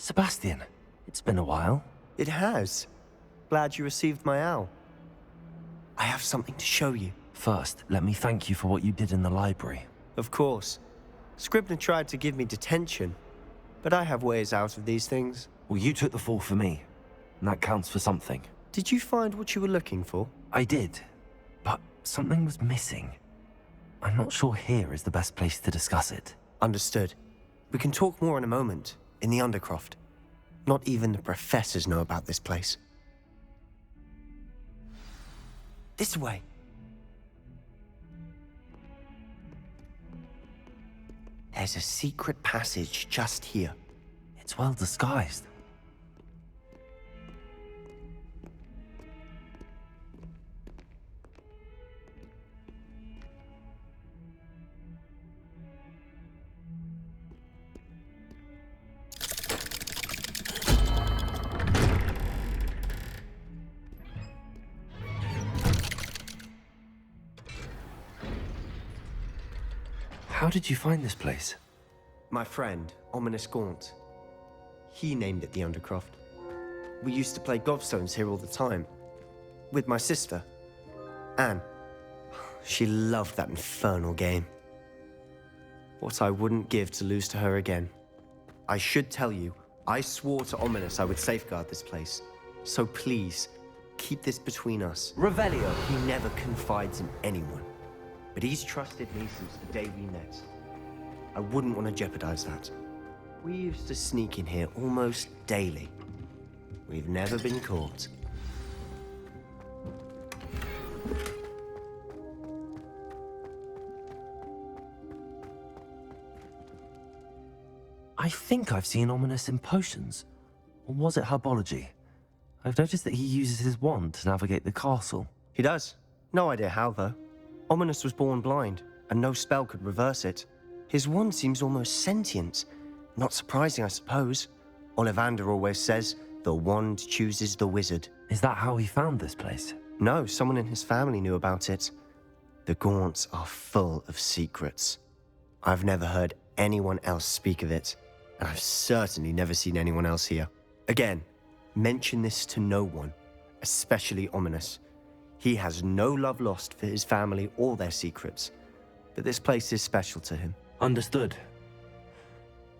Sebastian, it's been a while. It has. Glad you received my owl. I have something to show you. First, let me thank you for what you did in the library. Of course. Scribner tried to give me detention, but I have ways out of these things. Well, you took the fall for me, and that counts for something. Did you find what you were looking for? I did, but something was missing. I'm not sure here is the best place to discuss it. Understood. We can talk more in a moment, in the Undercroft. Not even the professors know about this place. This way. There's a secret passage just here. It's well disguised. How did you find this place? My friend, Ominous Gaunt. He named it the Undercroft. We used to play gobstones here all the time. With my sister, Anne. She loved that infernal game. What I wouldn't give to lose to her again. I should tell you, I swore to Ominous I would safeguard this place. So please, keep this between us. Revelio. He never confides in anyone. But he's trusted me since the day we met. I wouldn't want to jeopardize that. We used to sneak in here almost daily. We've never been caught. I think I've seen Ominous in potions. Or was it herbology? I've noticed that he uses his wand to navigate the castle. He does. No idea how, though. Ominous was born blind, and no spell could reverse it. His wand seems almost sentient. Not surprising, I suppose. Ollivander always says, the wand chooses the wizard. Is that how he found this place? No, someone in his family knew about it. The Gaunts are full of secrets. I've never heard anyone else speak of it, and I've certainly never seen anyone else here. Again, mention this to no one, especially Ominous. He has no love lost for his family or their secrets, but this place is special to him. Understood.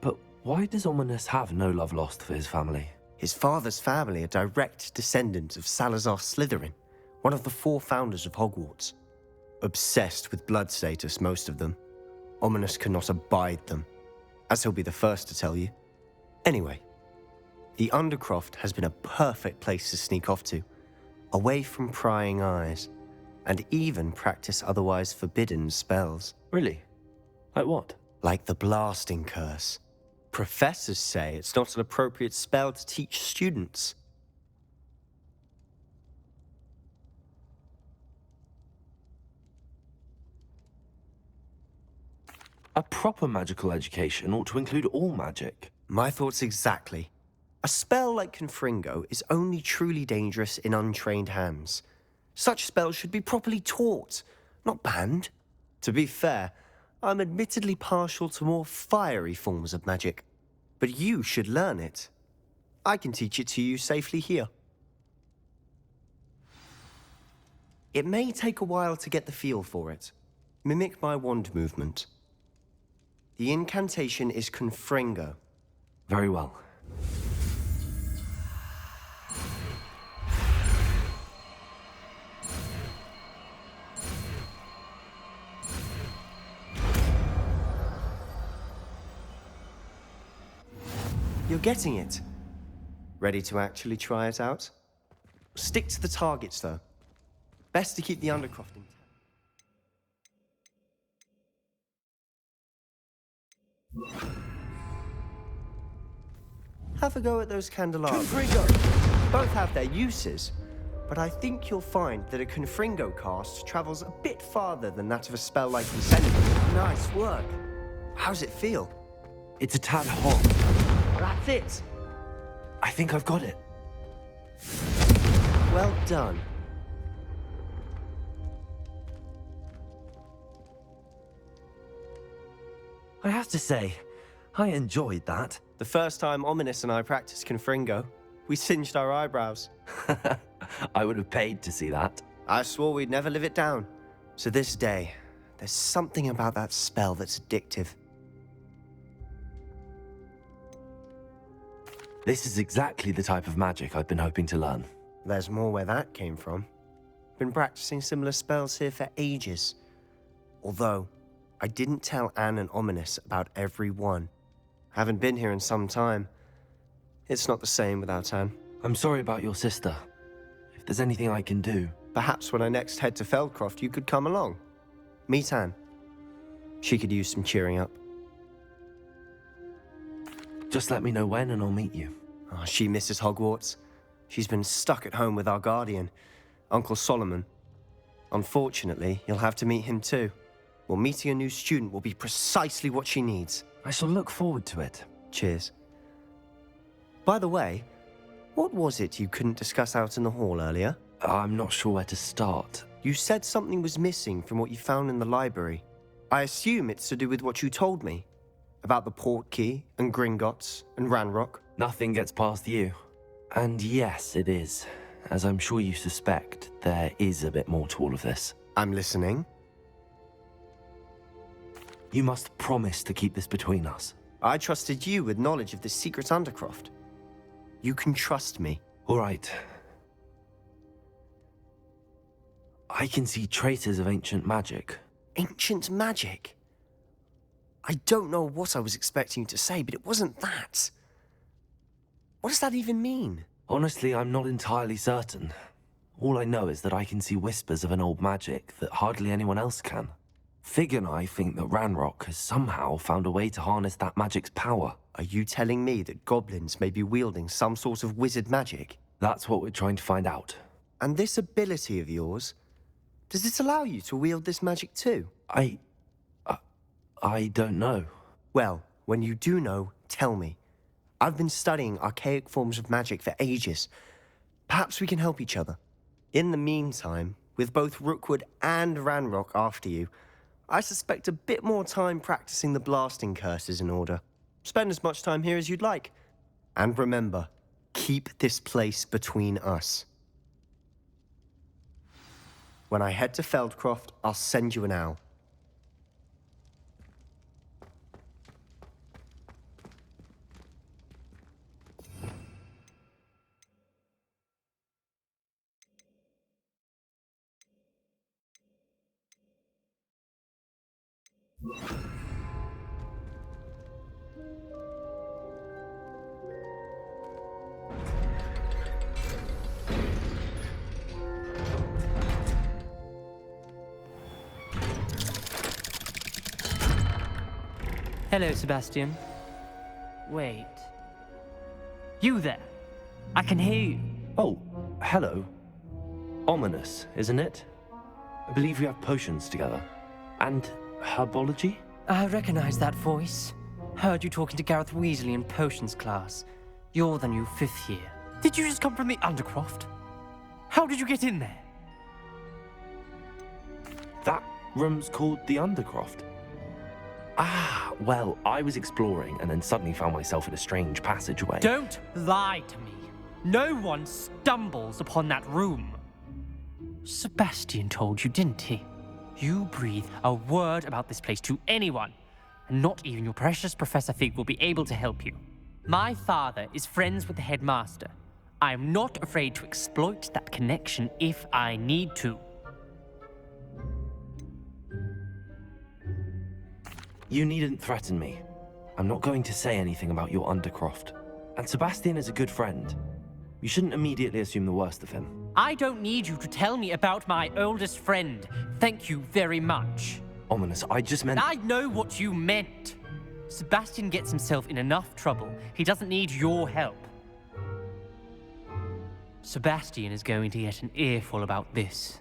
But why does Ominous have no love lost for his family? His father's family are direct descendants of Salazar Slytherin, one of the 4 founders of Hogwarts. Obsessed with blood status, most of them. Ominous cannot abide them, as he'll be the first to tell you. Anyway, the Undercroft has been a perfect place to sneak off to, away from prying eyes, and even practice otherwise forbidden spells. Really? Like what? Like the blasting curse. Professors say it's not an appropriate spell to teach students. A proper magical education ought to include all magic. My thoughts exactly. A spell like Confringo is only truly dangerous in untrained hands. Such spells should be properly taught, not banned. To be fair, I'm admittedly partial to more fiery forms of magic. But you should learn it. I can teach it to you safely here. It may take a while to get the feel for it. Mimic my wand movement. The incantation is Confringo. Very well. You're getting it. Ready to actually try it out? Stick to the targets, though. Best to keep the Undercroft intact. Have a go at those candelabras. Confringo! Both have their uses, but I think you'll find that a Confringo cast travels a bit farther than that of a spell like Incendiary. Nice work. How's it feel? It's a tad hot. That's it. I think I've got it. Well done. I have to say, I enjoyed that. The first time Ominous and I practiced Confringo, we singed our eyebrows. I would have paid to see that. I swore we'd never live it down. So this day, there's something about that spell that's addictive. This is exactly the type of magic I've been hoping to learn. There's more where that came from. Been practicing similar spells here for ages. Although, I didn't tell Anne and Ominous about every one. Haven't been here in some time. It's not the same without Anne. I'm sorry about your sister. If there's anything I can do... Perhaps when I next head to Feldcroft, you could come along. Meet Anne. She could use some cheering up. Just let me know when and I'll meet you. Oh, she misses Hogwarts. She's been stuck at home with our guardian, Uncle Solomon. Unfortunately, you'll have to meet him too. Well, meeting a new student will be precisely what she needs. I shall look forward to it. Cheers. By the way, what was it you couldn't discuss out in the hall earlier? I'm not sure where to start. You said something was missing from what you found in the library. I assume it's to do with what you told me. About the Portkey, and Gringotts, and Ranrock. Nothing gets past you. And yes, it is. As I'm sure you suspect, there is a bit more to all of this. I'm listening. You must promise to keep this between us. I trusted you with knowledge of the secret Undercroft. You can trust me. All right. I can see traces of ancient magic. Ancient magic? I don't know what I was expecting you to say, but it wasn't that. What does that even mean? Honestly, I'm not entirely certain. All I know is that I can see whispers of an old magic that hardly anyone else can. Fig and I think that Ranrock has somehow found a way to harness that magic's power. Are you telling me that goblins may be wielding some sort of wizard magic? That's what we're trying to find out. And this ability of yours, does it allow you to wield this magic too? I don't know. Well, when you do know, tell me. I've been studying archaic forms of magic for ages. Perhaps we can help each other. In the meantime, with both Rookwood and Ranrock after you, I suspect a bit more time practicing the blasting curse is in order. Spend as much time here as you'd like. And remember, keep this place between us. When I head to Feldcroft, I'll send you an owl. Hello, Sebastian. Wait. You there? I can hear you. Oh, hello. Ominous, isn't it? I believe we have potions together. And herbology? I recognize that voice. Heard you talking to Gareth Weasley in potions class. You're the new 5th year. Did you just come from the Undercroft? How did you get in there? That room's called the Undercroft. Ah, well, I was exploring and then suddenly found myself in a strange passageway. Don't lie to me. No one stumbles upon that room. Sebastian told you, didn't he? You breathe a word about this place to anyone, and not even your precious Professor Fig will be able to help you. My father is friends with the headmaster. I am not afraid to exploit that connection if I need to. You needn't threaten me. I'm not going to say anything about your Undercroft. And Sebastian is a good friend. You shouldn't immediately assume the worst of him. I don't need you to tell me about my oldest friend. Thank you very much. Ominous, I just meant... I know what you meant. Sebastian gets himself in enough trouble. He doesn't need your help. Sebastian is going to get an earful about this.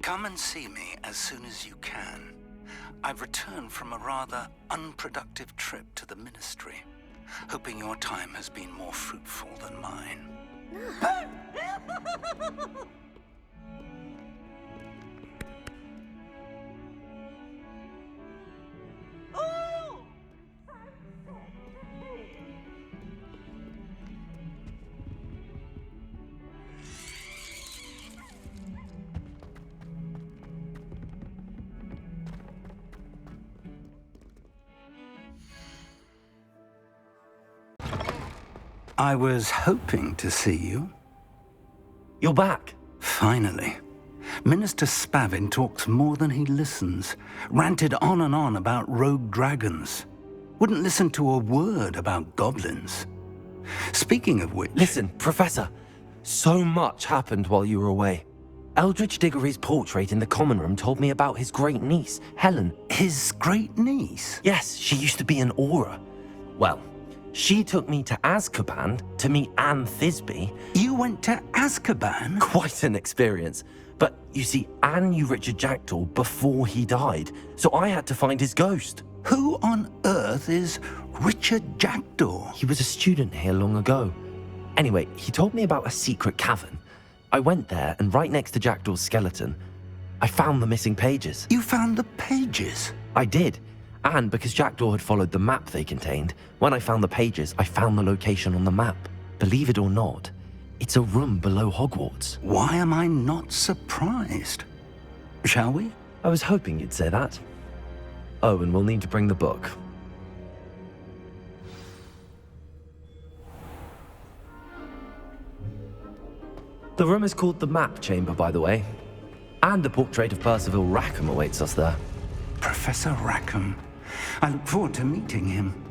Come and see me as soon as you can. I've returned from a rather unproductive trip to the Ministry, hoping your time has been more fruitful than mine. I was hoping to see you. You're back. Finally. Minister Spavin talks more than he listens. Ranted on and on about rogue dragons. Wouldn't listen to a word about goblins. Speaking of which... Listen, Professor. So much happened while you were away. Eldridge Diggory's portrait in the common room told me about his great niece, Helen. His great niece? Yes, she used to be an Auror. Well, she took me to Azkaban to meet Anne Thisbe. You went to Azkaban? Quite an experience. But you see, Anne knew Richard Jackdaw before he died, so I had to find his ghost. Who on earth is Richard Jackdaw? He was a student here long ago. Anyway, he told me about a secret cavern. I went there, and right next to Jackdaw's skeleton, I found the missing pages. You found the pages? I did. And because Jackdaw had followed the map they contained, when I found the pages, I found the location on the map. Believe it or not, it's a room below Hogwarts. Why am I not surprised? Shall we? I was hoping you'd say that. Oh, and we'll need to bring the book. The room is called the Map Chamber, by the way. And a portrait of Percival Rackham awaits us there. Professor Rackham. I look forward to meeting him.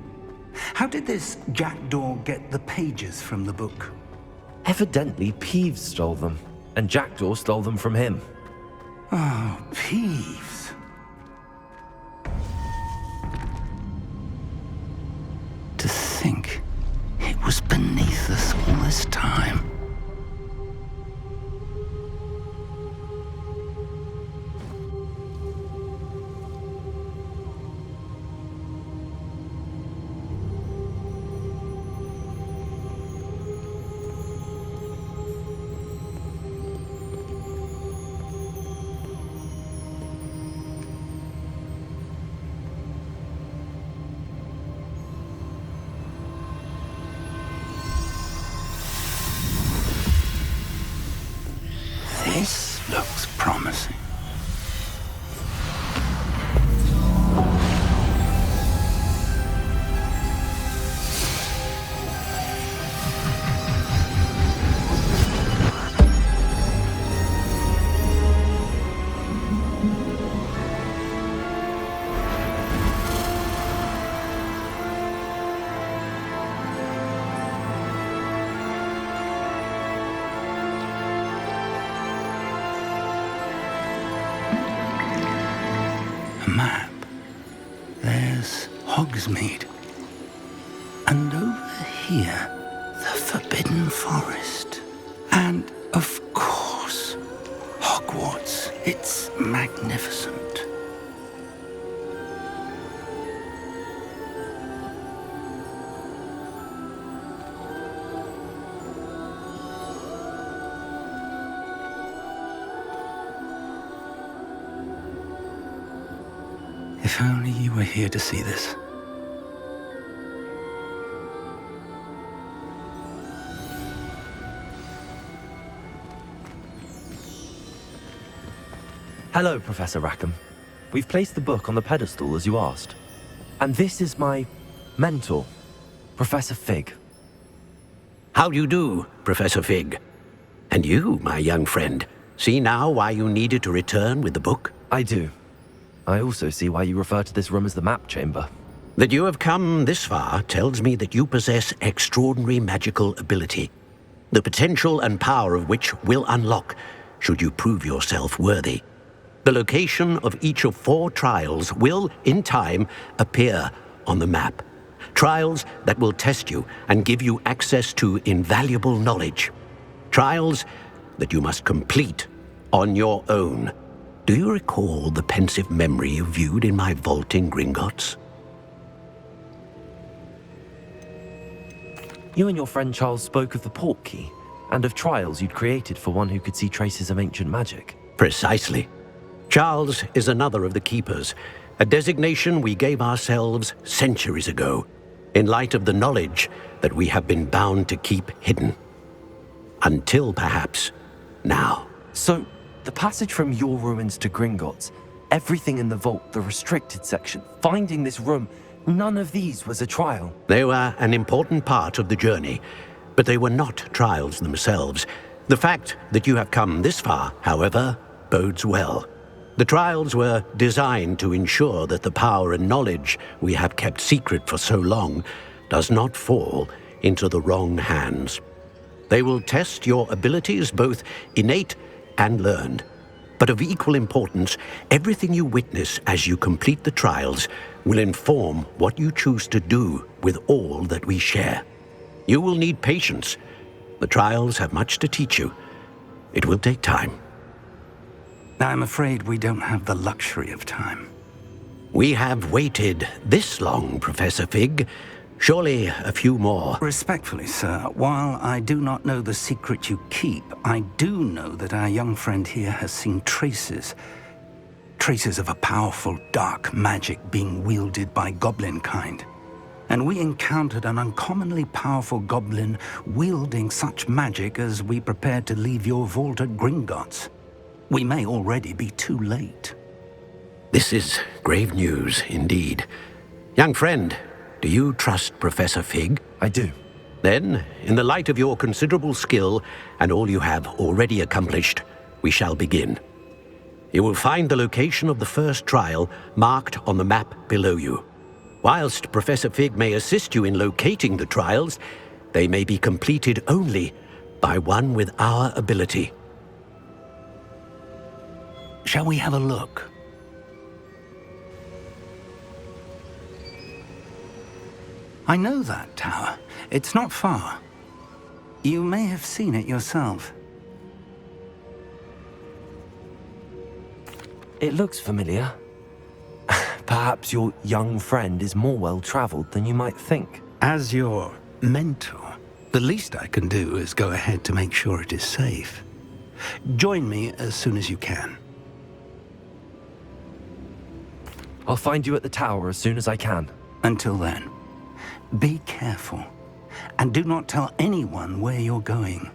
How did this Jackdaw get the pages from the book? Evidently, Peeves stole them, and Jackdaw stole them from him. Oh, Peeves. To think it was beneath us all this time. This looks promising. Map. There's Hogsmeade. And over here, the Forbidden Forest. And, of course, Hogwarts. It's magnificent. If only you were here to see this. Hello, Professor Rackham. We've placed the book on the pedestal as you asked. And this is my mentor, Professor Fig. How do you do, Professor Fig? And you, my young friend, see now why you needed to return with the book? I do. I also see why you refer to this room as the Map Chamber. That you have come this far tells me that you possess extraordinary magical ability, the potential and power of which will unlock should you prove yourself worthy. The location of each of 4 trials will, in time, appear on the map. Trials that will test you and give you access to invaluable knowledge. Trials that you must complete on your own. Do you recall the pensive memory you viewed in my vault in Gringotts? You and your friend Charles spoke of the port key, and of trials you'd created for one who could see traces of ancient magic. Precisely. Charles is another of the Keepers, a designation we gave ourselves centuries ago, in light of the knowledge that we have been bound to keep hidden. Until, perhaps, now. So, the passage from your ruins to Gringotts, everything in the vault, the restricted section, finding this room, none of these was a trial. They were an important part of the journey, but they were not trials themselves. The fact that you have come this far, however, bodes well. The trials were designed to ensure that the power and knowledge we have kept secret for so long does not fall into the wrong hands. They will test your abilities, both innate and learned. But of equal importance, everything you witness as you complete the trials will inform what you choose to do with all that we share. You will need patience. The trials have much to teach you. It will take time. I'm afraid we don't have the luxury of time. We have waited this long, Professor Fig. Surely a few more. Respectfully, sir, while I do not know the secret you keep, I do know that our young friend here has seen traces of a powerful dark magic being wielded by goblin kind. And we encountered an uncommonly powerful goblin wielding such magic as we prepared to leave your vault at Gringotts. We may already be too late. This is grave news indeed. Young friend, do you trust Professor Fig? I do. Then, in the light of your considerable skill and all you have already accomplished, we shall begin. You will find the location of the first trial marked on the map below you. Whilst Professor Fig may assist you in locating the trials, they may be completed only by one with our ability. Shall we have a look? I know that tower. It's not far. You may have seen it yourself. It looks familiar. Perhaps your young friend is more well-traveled than you might think. As your mentor, the least I can do is go ahead to make sure it is safe. Join me as soon as you can. I'll find you at the tower as soon as I can. Until then, be careful, and do not tell anyone where you're going.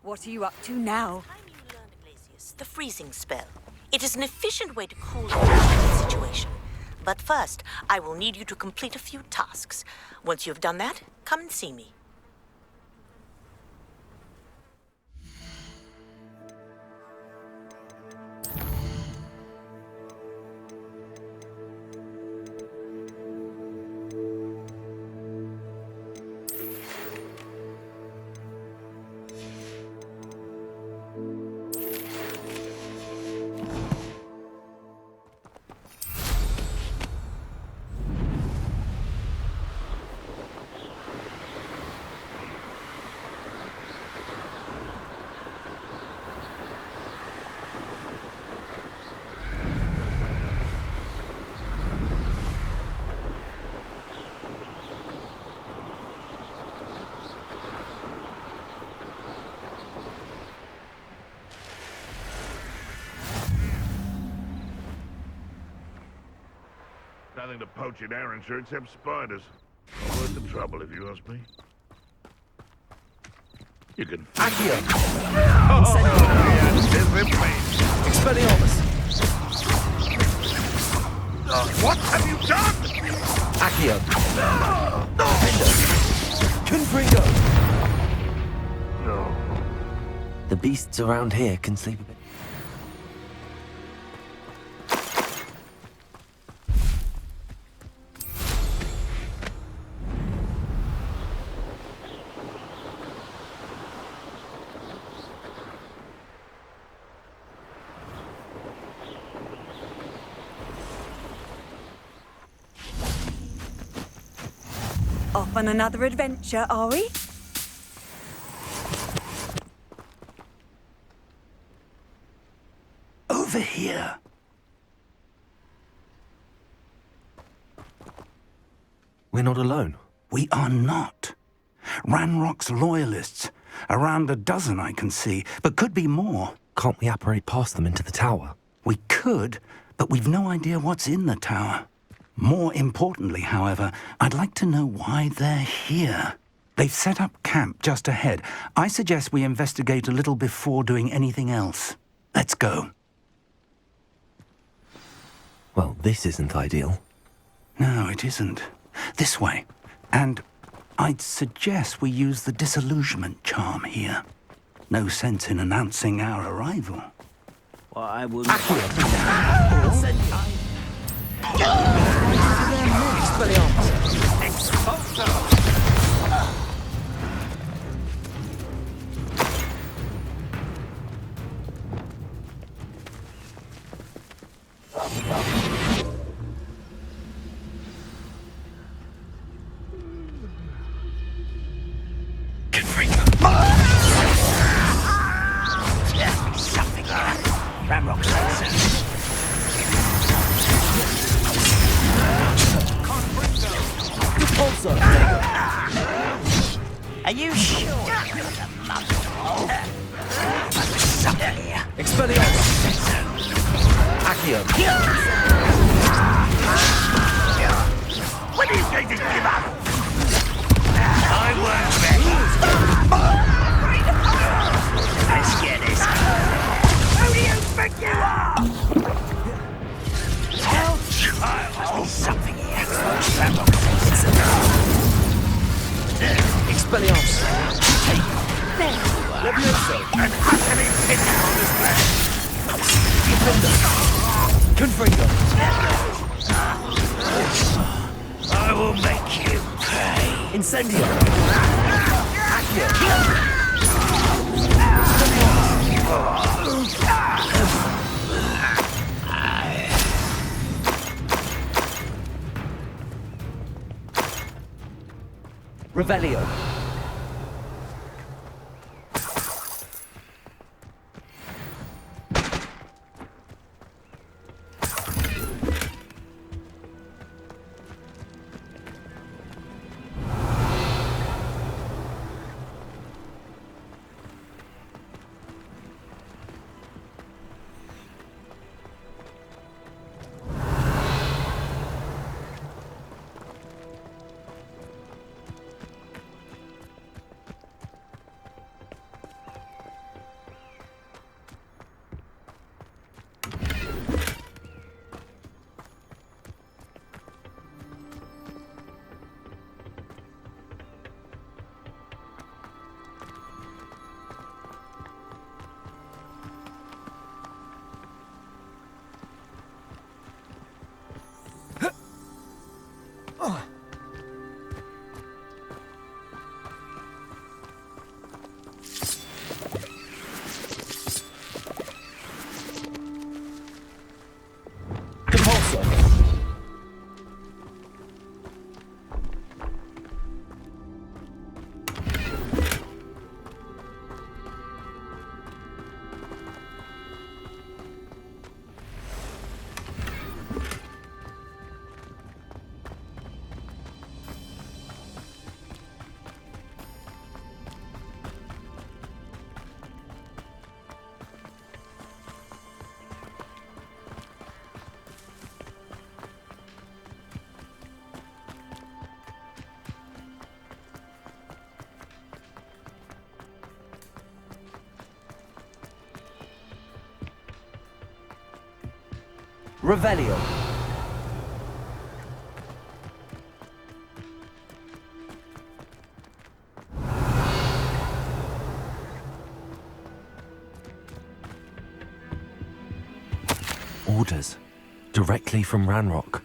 What are you up to now? is the freezing spell. It is an efficient way to cool down the situation. But first, I will need you to complete a few tasks. Once you've done that, come and see me. Nothing to poach in Arrowshire except spiders. Not worth the trouble, if you ask me. You can... Accio! Expelliarmus! Expelliarmus! What have you done? Accio! Confringo! No. The beasts around here can sleep a bit. Off on another adventure, are we? Over here. We're not alone. We are not. Ranrock's loyalists. Around a dozen I can see, but could be more. Can't we apparate past them into the tower? We could, but we've no idea what's in the tower. More importantly, however, I'd like to know why they're here. They've set up camp just ahead. I suggest we investigate a little before doing anything else. Let's go. Well, this isn't ideal. No, it isn't. This way. And I'd suggest we use the disillusionment charm here. No sense in announcing our arrival. Well, I would... Are you sure you're the mother? Something here. Expelliarmus! Accio! When are you going to give up? I won't bet. Let's get this. Who do you think you are? Tell child. Must be something here. Expelliarmus! Levioso! And happening pin on this place! Confringo! I will make you pay. Incendio! Revelio! Revelio. Orders. Directly from Ranrock.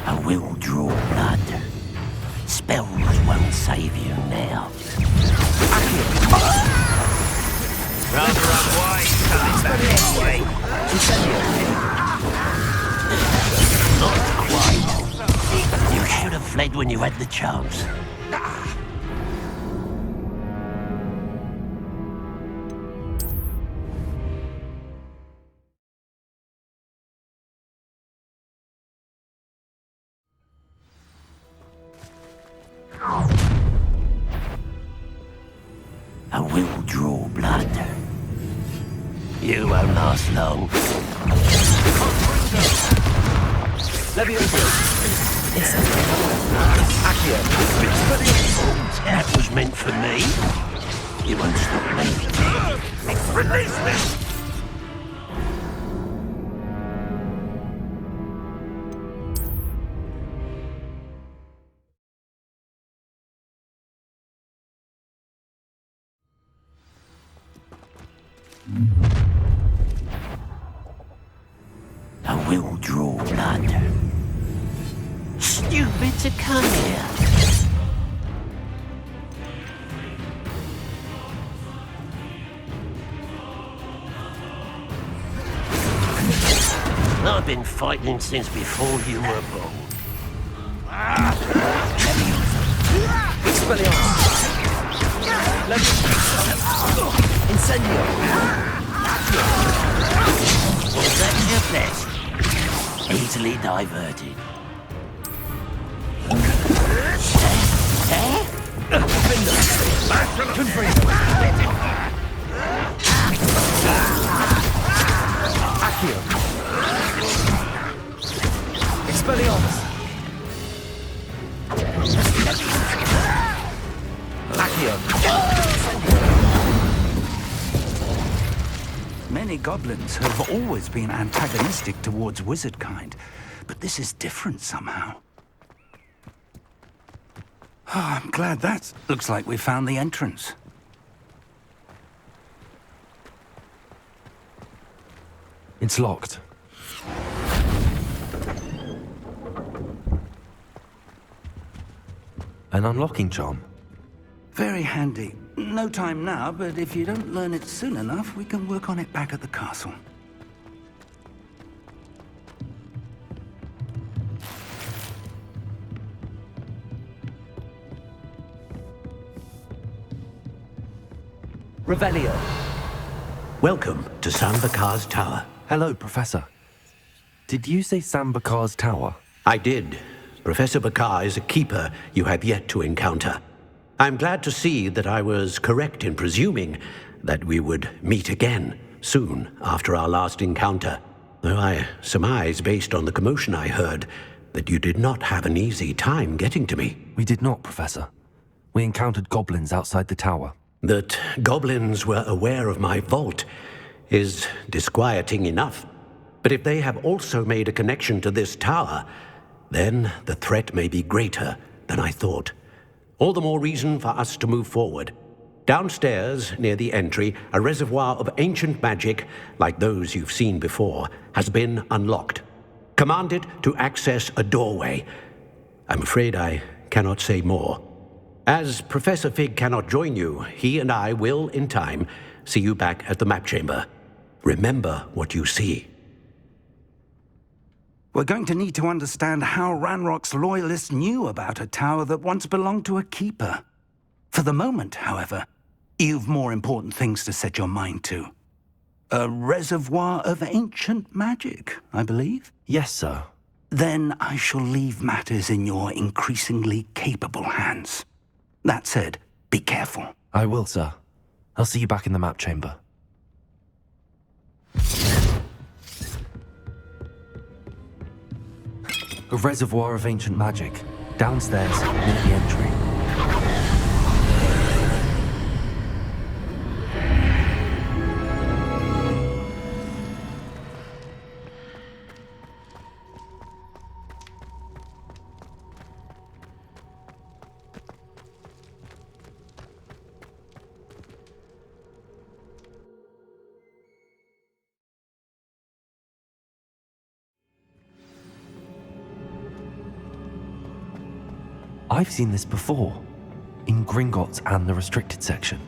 I will draw blood. Spells won't save you now. Rather unwise coming back this way. Not quite. You should have fled when you had the chance. I will draw blood. You won't last long. That was meant for me. You won't stop me. Release me! I will draw blood. Stupid to come here. I've been fighting since before you were born. Incendio. Was that your best? Easily diverted. Expelliarmus. Many goblins have always been antagonistic towards wizard kind, but this is different somehow. Oh, I'm glad that looks like we found the entrance. It's locked. An unlocking charm. Very handy. No time now, but if you don't learn it soon enough, we can work on it back at the castle. Revelio. Welcome to Sambakar's Tower. Hello, Professor. Did you say Sambakar's Tower? I did. Professor Bakar is a keeper you have yet to encounter. I'm glad to see that I was correct in presuming that we would meet again soon after our last encounter, though I surmise, based on the commotion I heard, that you did not have an easy time getting to me. We did not, Professor. We encountered goblins outside the tower. That goblins were aware of my vault is disquieting enough. But if they have also made a connection to this tower, then the threat may be greater than I thought. All the more reason for us to move forward. Downstairs, near the entry, a reservoir of ancient magic, like those you've seen before, has been unlocked. Command it to access a doorway. I'm afraid I cannot say more. As Professor Fig cannot join you, he and I will, in time, see you back at the map chamber. Remember what you see. We're going to need to understand how Ranrock's loyalists knew about a tower that once belonged to a keeper. For the moment, however, you've more important things to set your mind to. A reservoir of ancient magic, I believe? Yes, sir. Then I shall leave matters in your increasingly capable hands. That said, be careful. I will, sir. I'll see you back in the map chamber. A reservoir of ancient magic. Downstairs, near the entry. I've seen this before, in Gringotts and the restricted section.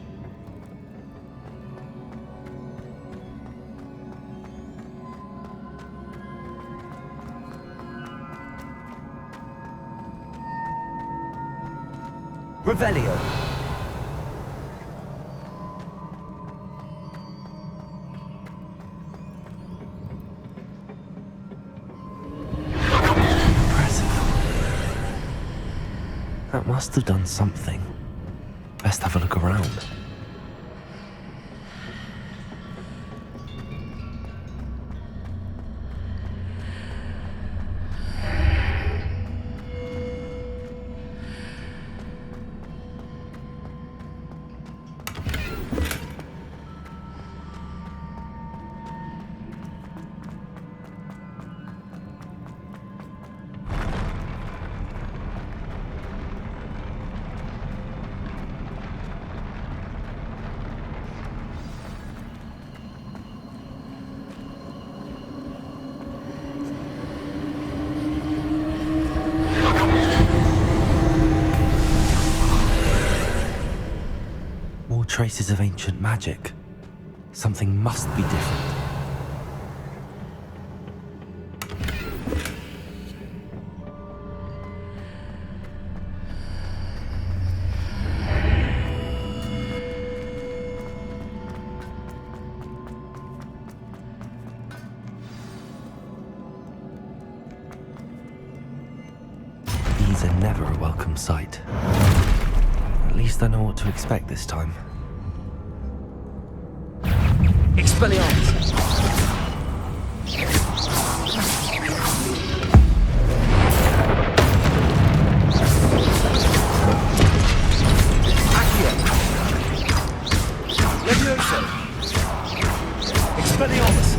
Revelio. That must have done something. Best have a look around. Traces of ancient magic. Something must be different. These are never a welcome sight. At least I know what to expect this time. Expelliarmus! Accio! Levioso! Expelliarmus!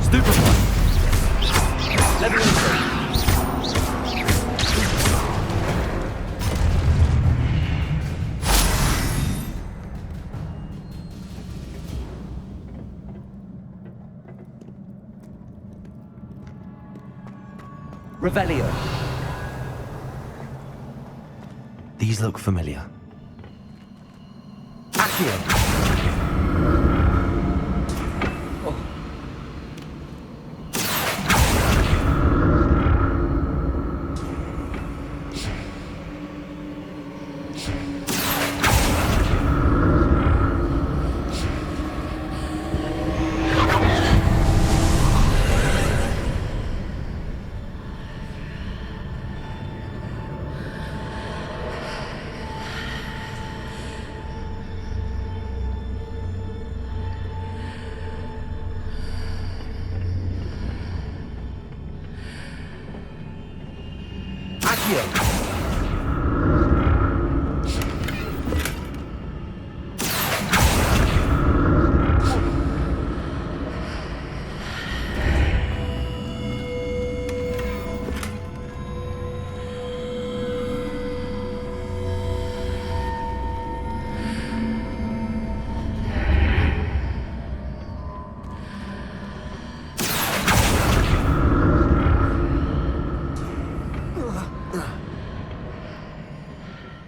Stupefy! Levioso! Revelio. These look familiar. Accio.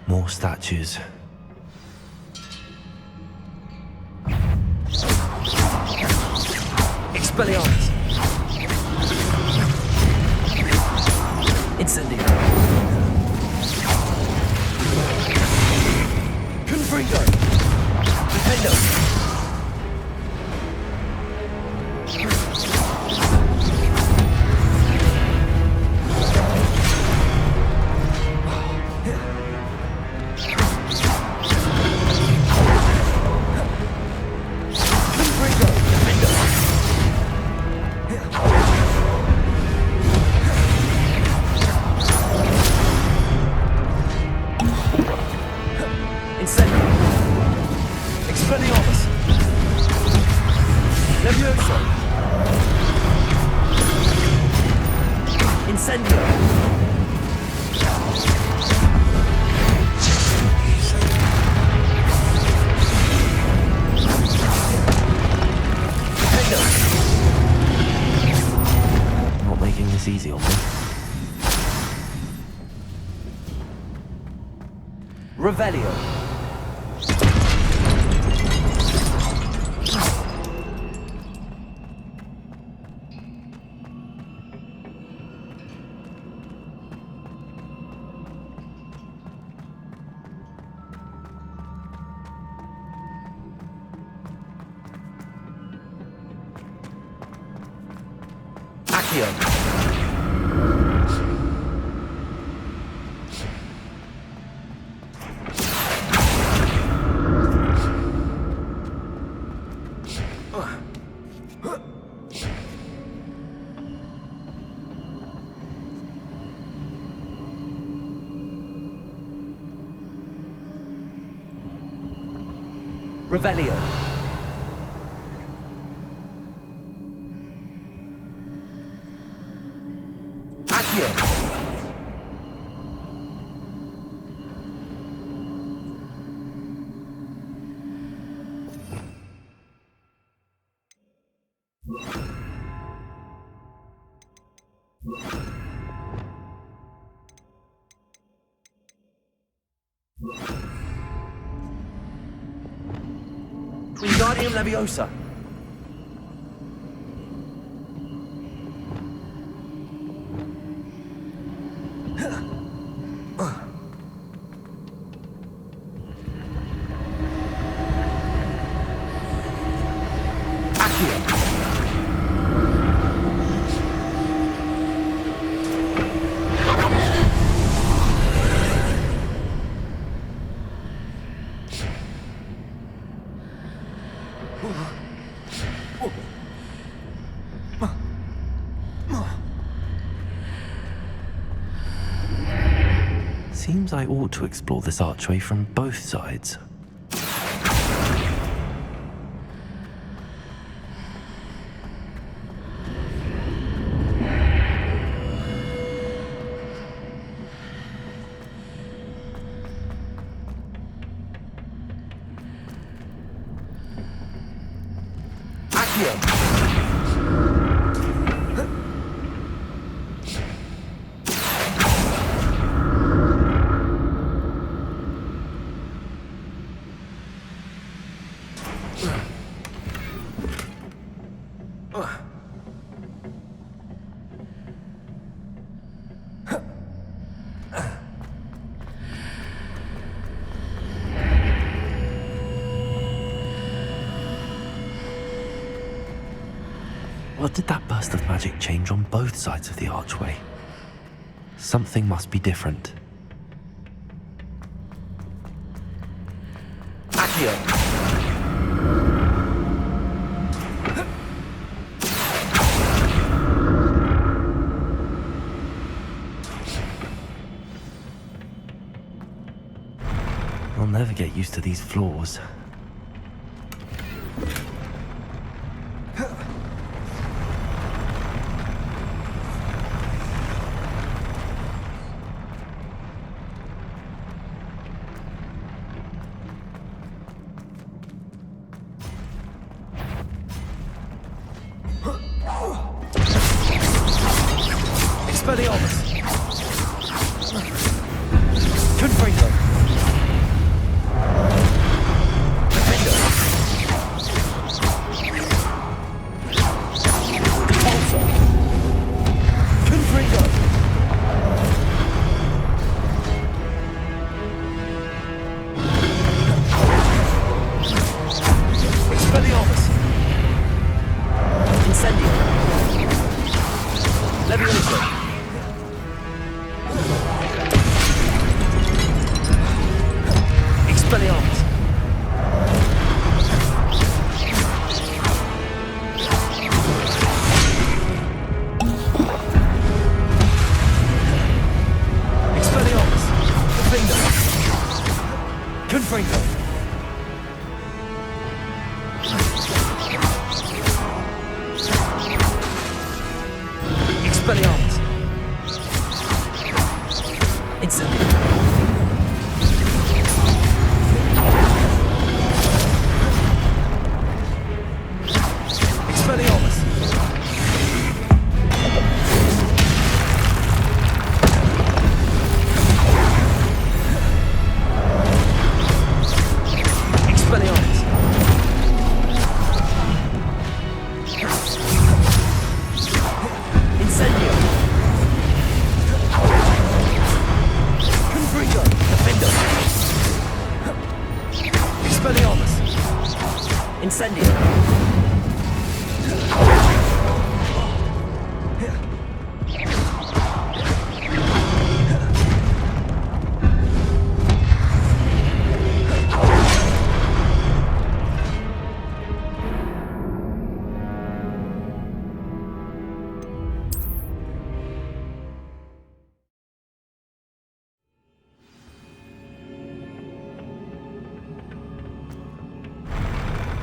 More statues. Expelliarmus! Incendio! Confringo! Defendo! this easy on me. Revelio. Accio. Revelio. Accio. Wingardium Leviosa. Seems I ought to explore this archway from both sides. What did that burst of magic change on both sides of the archway? Something must be different. Accio! I'll never get used to these floors.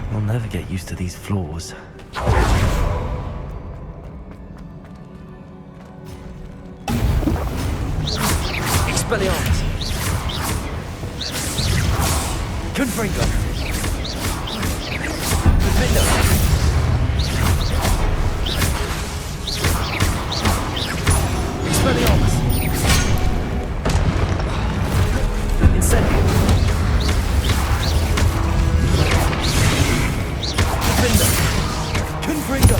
I'll never get used to these floors. Expelliarmus! Confringo! Defender! Expelliarmus! Incendio! Defender! Confringo!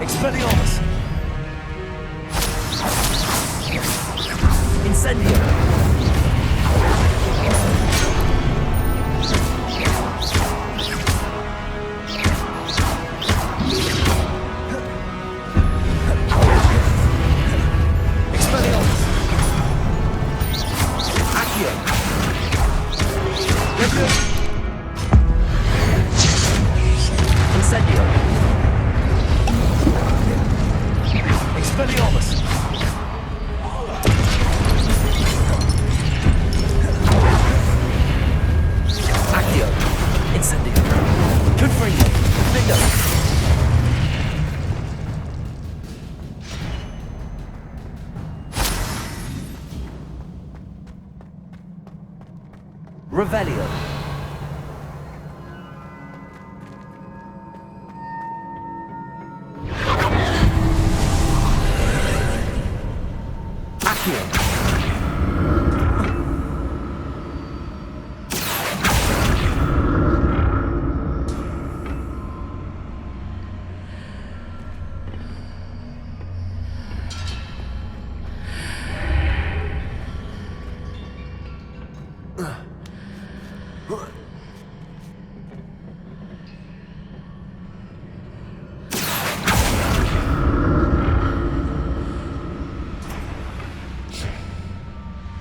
Expelliarmus! Incendio! Expelliarmus! Accio! Incendio! Expelliarmus! Accio! Incendio! Confringo! Defender! Revelio! Accio!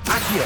Accio!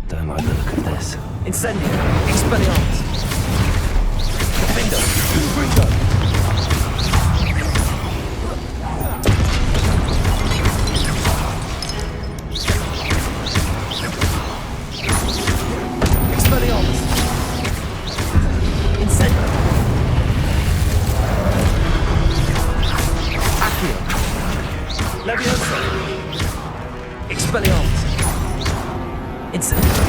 Don't like the look of this. Incendio! Expelliarmus! Defender! Confringo! Expelliarmus! Incendio! Accio! Leviosa! Expelliarmus! Incendio!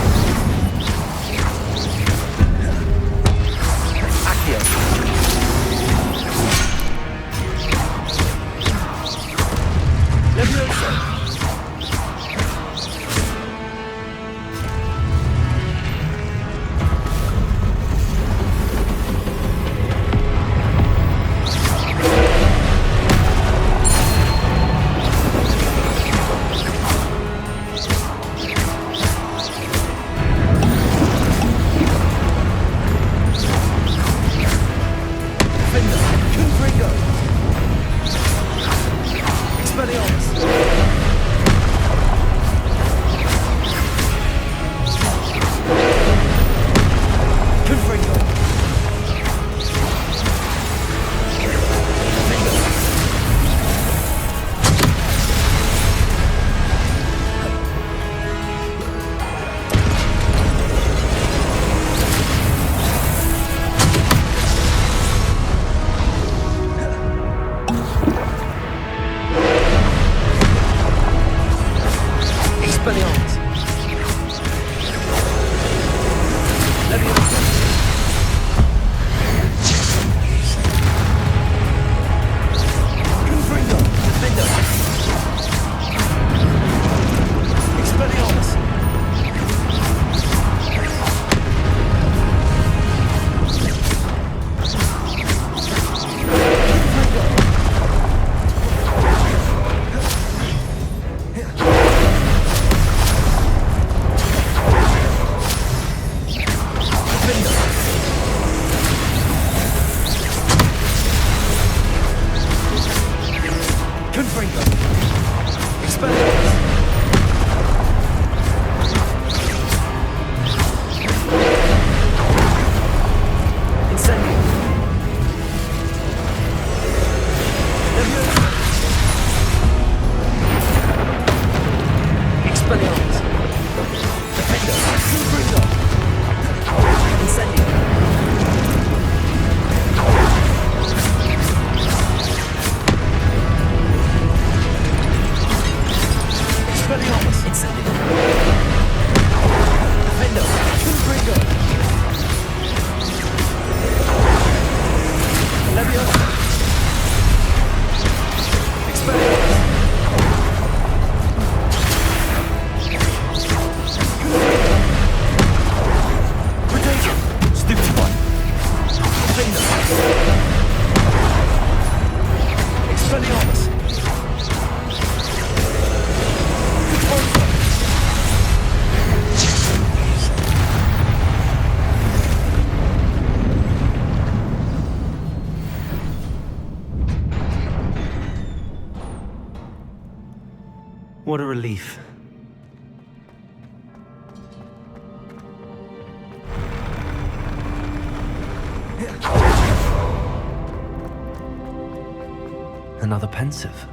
What a relief. Another pensive.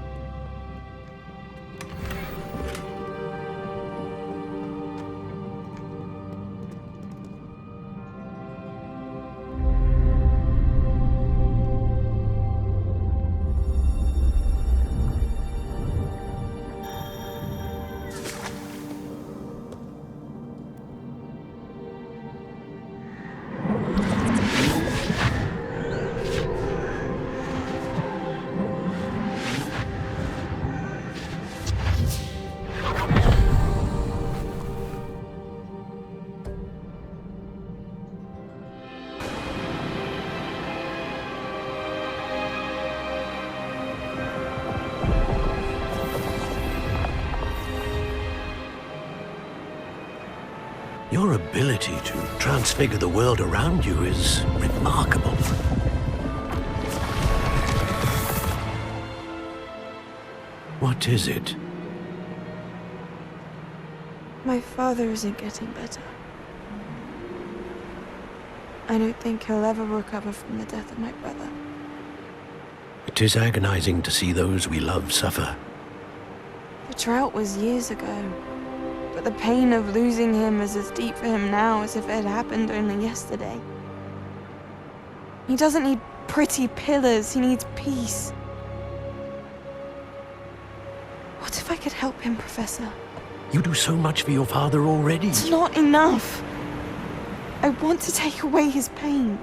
Your ability to transfigure the world around you is remarkable. What is it? My father isn't getting better. I don't think he'll ever recover from the death of my brother. It is agonizing to see those we love suffer. The drought was years ago, but the pain of losing him is as deep for him now as if it had happened only yesterday. He doesn't need pretty pillars, he needs peace. What if I could help him, Professor? You do so much for your father already. It's not enough. I want to take away his pain.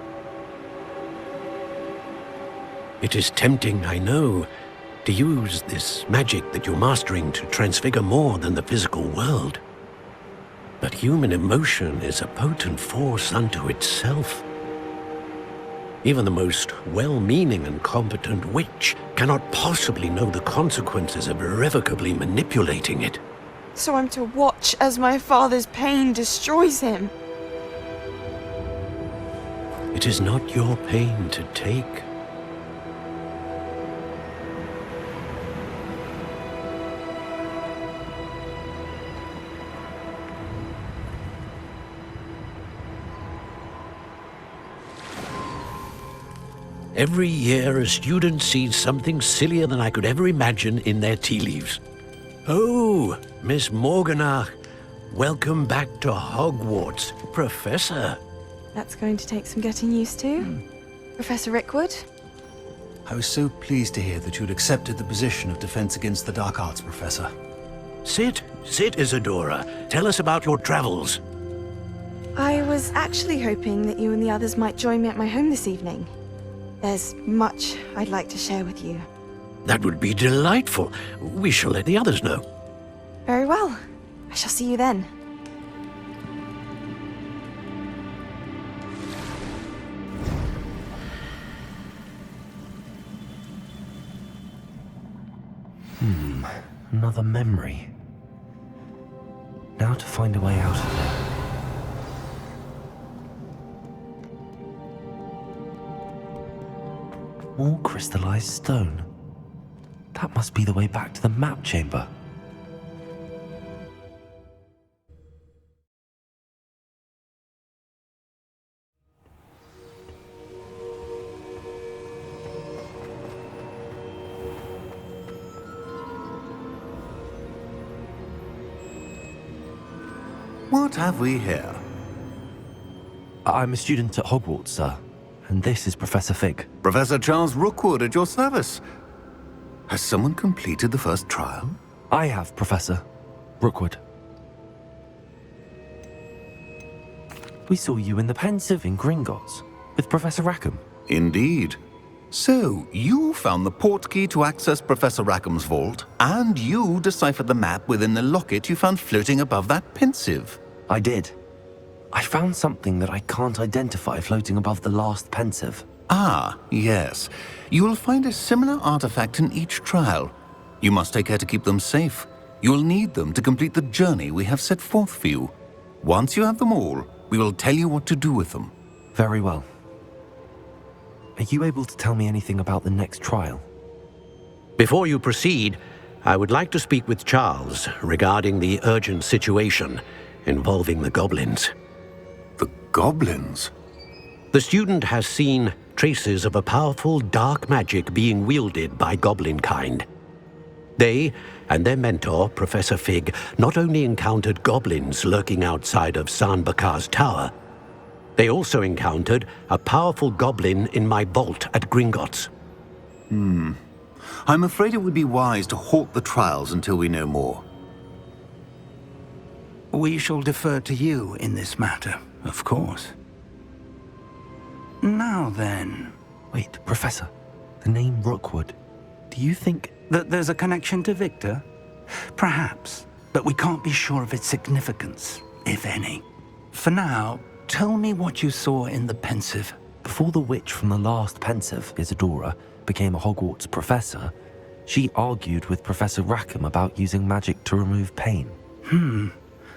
It is tempting, I know, to use this magic that you're mastering to transfigure more than the physical world. But human emotion is a potent force unto itself. Even the most well-meaning and competent witch cannot possibly know the consequences of irrevocably manipulating it. So I'm to watch as my father's pain destroys him. It is not your pain to take. Every year, a student sees something sillier than I could ever imagine in their tea leaves. Oh, Miss Morganach, welcome back to Hogwarts, Professor. That's going to take some getting used to. Professor Rickwood? I was so pleased to hear that you'd accepted the position of Defense Against the Dark Arts, Professor. Sit, Isadora. Tell us about your travels. I was actually hoping that you and the others might join me at my home this evening. There's much I'd like to share with you. That would be delightful. We shall let the others know. Very well. I shall see you then. Another memory. Now to find a way out of here. More crystallized stone. That must be the way back to the map chamber. What have we here? I'm a student at Hogwarts, sir. And this is Professor Fig. Professor Charles Rookwood at your service. Has someone completed the first trial? I have, Professor Rookwood. We saw you in the Pensive in Gringotts with Professor Rackham. Indeed. So, you found the portkey to access Professor Rackham's vault, and you deciphered the map within the locket you found floating above that Pensive. I did. I found something that I can't identify floating above the last Pensive. Ah, yes. You will find a similar artifact in each trial. You must take care to keep them safe. You will need them to complete the journey we have set forth for you. Once you have them all, we will tell you what to do with them. Very well. Are you able to tell me anything about the next trial? Before you proceed, I would like to speak with Charles regarding the urgent situation involving the goblins. The goblins? The student has seen traces of a powerful dark magic being wielded by goblin kind. They and their mentor, Professor Fig, not only encountered goblins lurking outside of San Bakar's tower, they also encountered a powerful goblin in my vault at Gringotts. I'm afraid it would be wise to halt the trials until we know more. We shall defer to you in this matter, of course. Now then... Wait, Professor. The name Rookwood. Do you think... That there's a connection to Victor? Perhaps, but we can't be sure of its significance, if any. For now, tell me what you saw in the Pensive. Before the witch from the last Pensive, Isadora, became a Hogwarts professor, she argued with Professor Rackham about using magic to remove pain.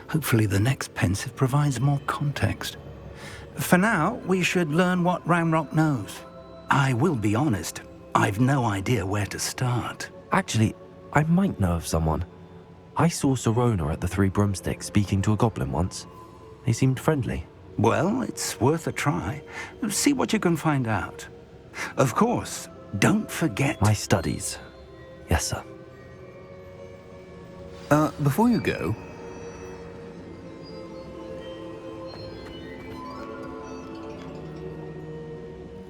Hopefully the next Pensive provides more context. For now, we should learn what Ranrock knows. I will be honest, I've no idea where to start. Actually, I might know of someone. I saw Sirona at the Three Broomsticks speaking to a goblin once. They seemed friendly. Well, it's worth a try. See what you can find out. Of course, don't forget... My studies. Yes, sir. Before you go...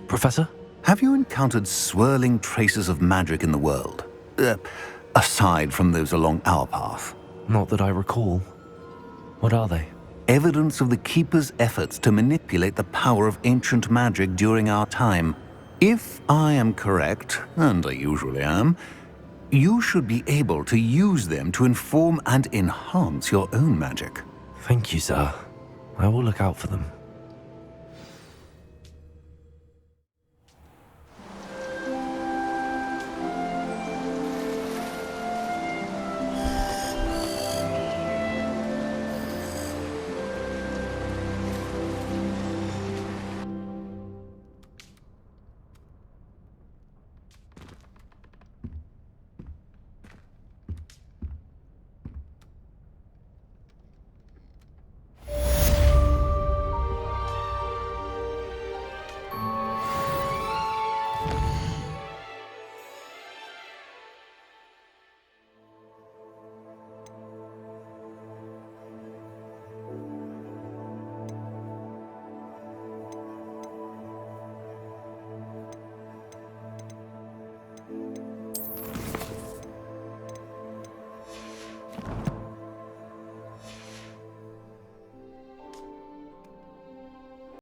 Professor? Have you encountered swirling traces of magic in the world? Aside from those along our path? Not that I recall. What are they? Evidence of the Keeper's efforts to manipulate the power of ancient magic during our time. If I am correct, and I usually am, you should be able to use them to inform and enhance your own magic. Thank you, sir. I will look out for them.